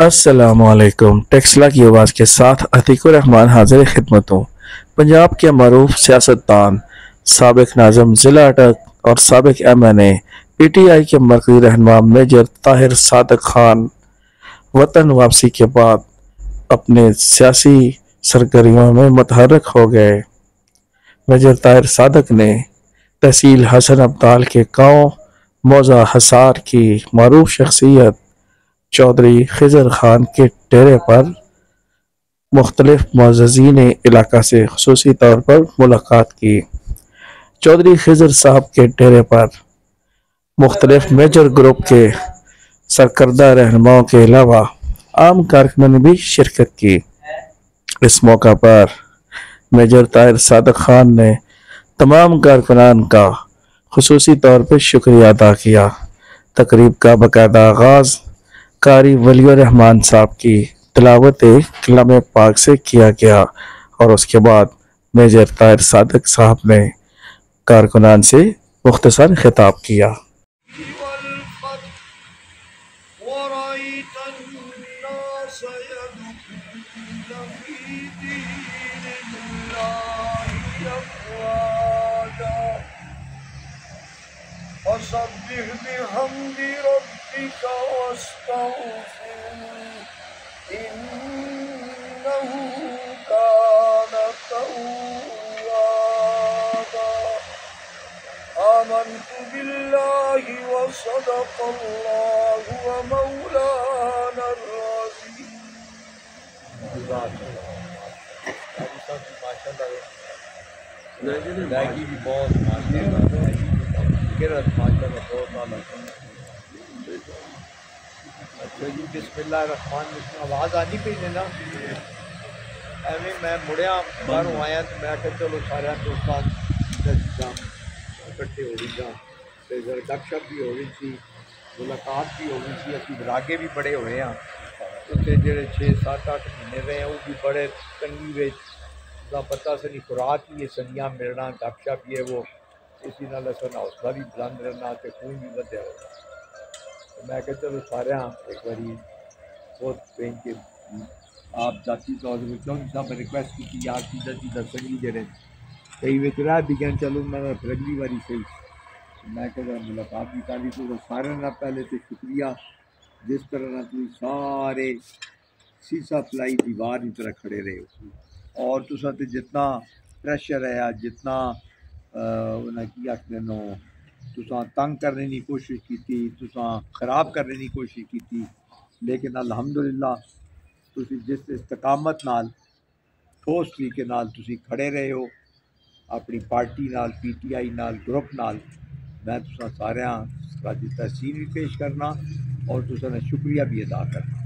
السلام علیکم۔ ٹیکسلا کی آواز کے ساتھ عتیق الرحمان حاضر خدمت ہوں۔ پنجاب کے معروف سیاستدان، سابق ناظم ضلع اٹک اور سابق MNA پی ٹی آئی کے مرکزی رہنما میجر طاہر صادق خان وطن واپسی کے بعد اپنے سیاسی سرگرمیوں میں متحرک ہو گئے۔ میجر طاہر صادق نے تحصیل حسن ابدال کے گاؤں موضع حصار کی معروف شخصیت چودھری خضر خان کے ڈیرے پر مختلف معززین علاقہ سے خصوصی طور پر ملاقات کی۔ چودھری خضر صاحب کے ڈیرے پر مختلف میجر گروپ کے سرکردہ رہنماؤں کے علاوہ عام کارکنوں نے بھی شرکت کی۔ اس موقع پر میجر طاہر صادق خان نے تمام کارکنان کا خصوصی طور پر شکریہ ادا کیا۔ تقریب کا باقاعدہ آغاز قاری ولی الرحمان صاحب کی تلاوت کلام پاک سے کیا گیا اور اس کے بعد میجر طاہر صادق صاحب نے کارکنان سے مختصر خطاب کیا۔ فسبح بحمد ربك واستغفره إنه كان توابا آمنت بالله وصدق الله ومولانا العظيم۔ اچھا جی، بسم اللہ الرحمن الرحیم۔ آواز آنی پی نے نا؟ ایویں میں مڑیا باہروں آیا تو میں کہ چلو سارے دوستان اکٹھے ہو گئی جان تے ذرا گپ شپ بھی ہو گئی سی، ملاقات بھی ہو گئی سی، اسی براگے بھی بڑے ہوئے ہیں اتنے جڑے 6-7-8 مہینے رہے ہیں وہ بھی بڑے تنگی وچ دا پتہ سے نہیں، خوراک یہ سنیاں ملنا، گپ شپ یہ وہ، اسی نال اصل حوصلہ بھی بلند رہنا تے خون بھی ودیا ہونا۔ میں کہ چلو سارے ایک باری بہت پین کے آپ ذاتی طور پر چودھری صاحب نے ریکویسٹ کی کہ یار سیدھا سنگی جڑے کئی وچ رہ بھی گئے، چلو میں پھر اگلی باری صحیح میں کہ ملاقات بھی کر لی تو سارے نہ پہلے تو شکریہ جس طرح نہ تم سارے سیسا پلائی دیوار کی طرح کھڑے رہے ہو اور تسا تے جتنا پریشر ہے جتنا انہیں کی آخر تساں تنگ کرنے کی کوشش کی، تساں خراب کرنے کی کوشش کی، لیکن الحمدللہ تسی جس استقامت نال ٹھوس طریقے نال تسی کھڑے رہے ہو اپنی پارٹی نال، PTI نال، گروپ نال، میں تساں سارے خراج تحسین بھی پیش کرنا اور تساں نے شکریہ بھی ادا کرنا۔